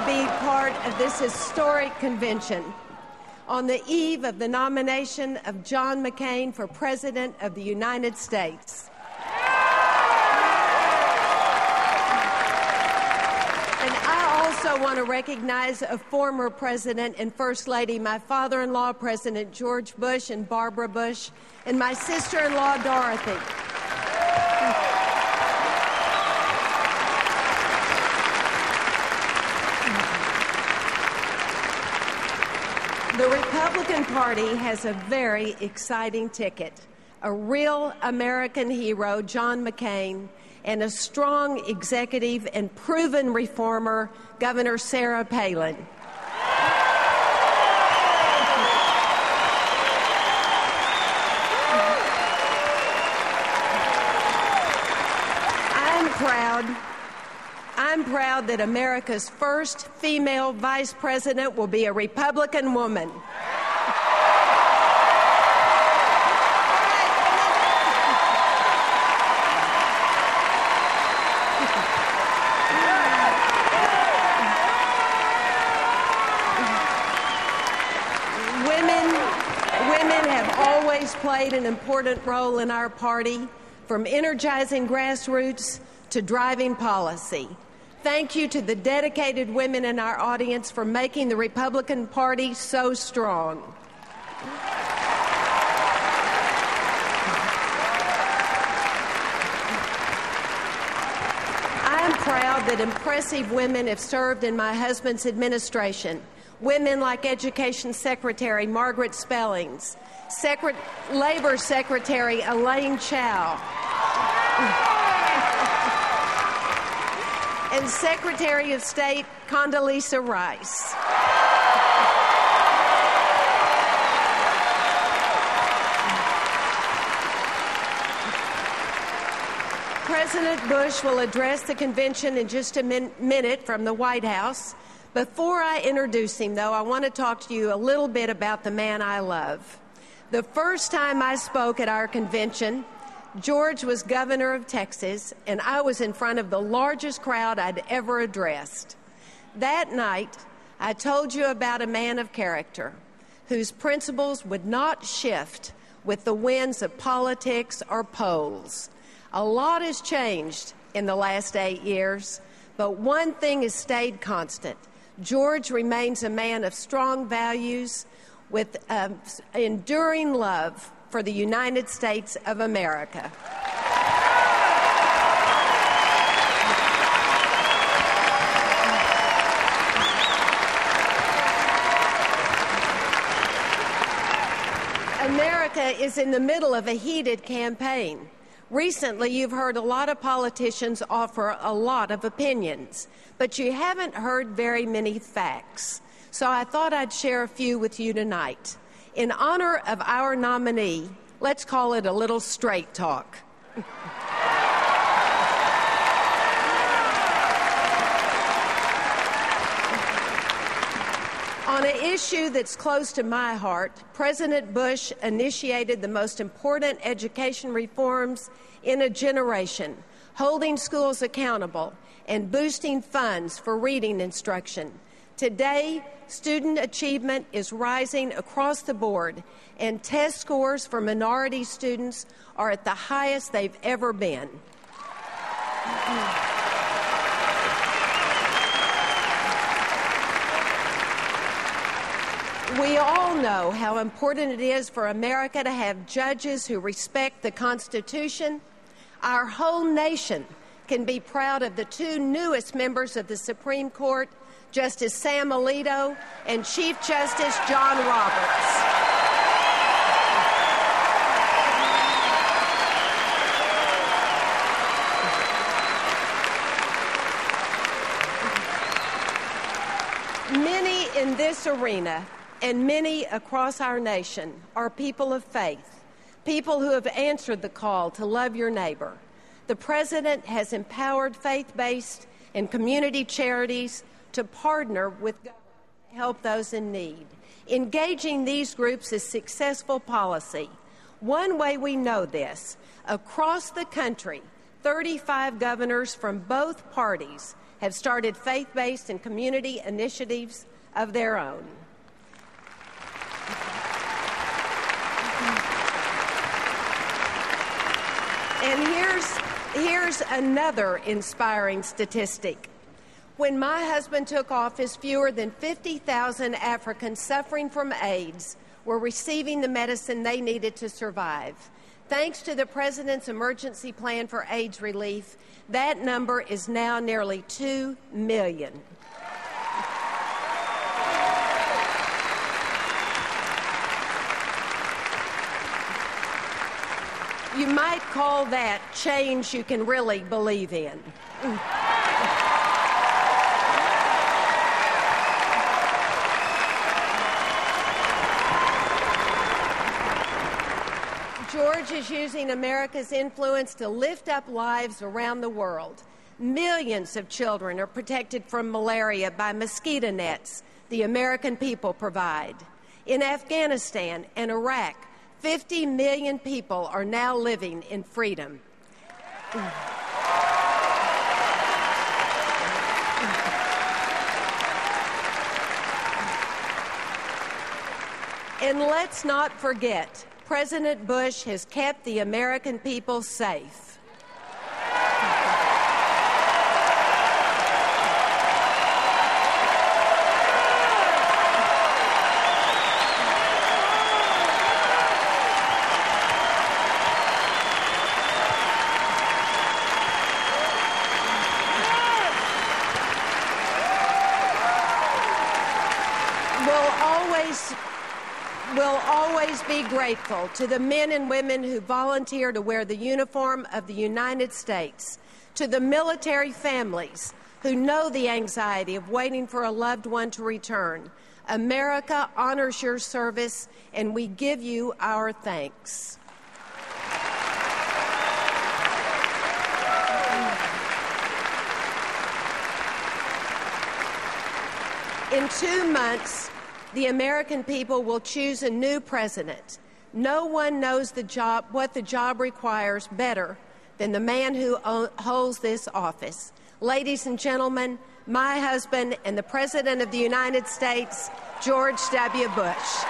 to be part of this historic convention on the eve of the nomination of John McCain for President of the United States. And I also want to recognize a former President and First Lady, my father-in-law, President George Bush and Barbara Bush, and my sister-in-law, Dorothy. The Republican Party has a very exciting ticket, a real American hero, John McCain, and a strong executive and proven reformer, Governor Sarah Palin. I'm proud that America's first female vice president will be a Republican woman. Women have always played an important role in our party, from energizing grassroots to driving policy. Thank you to the dedicated women in our audience for making the Republican Party so strong. I am proud that impressive women have served in my husband's administration. Women like Education Secretary Margaret Spellings, Labor Secretary Elaine Chao, and Secretary of State Condoleezza Rice. President Bush will address the convention in just a minute from the White House. Before I introduce him, though, I want to talk to you a little bit about the man I love. The first time I spoke at our convention, George was governor of Texas, and I was in front of the largest crowd I'd ever addressed. That night, I told you about a man of character whose principles would not shift with the winds of politics or polls. A lot has changed in the last 8 years, but one thing has stayed constant. George remains a man of strong values with enduring love for the United States of America. America is in the middle of a heated campaign. Recently, you've heard a lot of politicians offer a lot of opinions, but you haven't heard very many facts. So I thought I'd share a few with you tonight. In honor of our nominee, let's call it a little straight talk. On an issue that's close to my heart, President Bush initiated the most important education reforms in a generation, holding schools accountable and boosting funds for reading instruction. Today, student achievement is rising across the board, and test scores for minority students are at the highest they've ever been. We all know how important it is for America to have judges who respect the Constitution. Our whole nation can be proud of the two newest members of the Supreme Court, Justice Sam Alito and Chief Justice John Roberts. Many in this arena and many across our nation are people of faith, people who have answered the call to love your neighbor. The President has empowered faith-based and community charities to partner with government to help those in need. Engaging these groups is successful policy. One way we know this, across the country, 35 governors from both parties have started faith-based and community initiatives of their own. And here's another inspiring statistic. When my husband took office, fewer than 50,000 Africans suffering from AIDS were receiving the medicine they needed to survive. Thanks to the President's emergency plan for AIDS relief, that number is now nearly 2 million. You might call that change you can really believe in. George is using America's influence to lift up lives around the world. Millions of children are protected from malaria by mosquito nets the American people provide. In Afghanistan and Iraq, 50 million people are now living in freedom. And let's not forget, President Bush has kept the American people safe. We'll always be grateful to the men and women who volunteer to wear the uniform of the United States, to the military families who know the anxiety of waiting for a loved one to return. America honors your service, and we give you our thanks. In 2 months, the American people will choose a new president. No one knows what the job requires better than the man who holds this office. Ladies and gentlemen, my husband and the President of the United States, George W. Bush.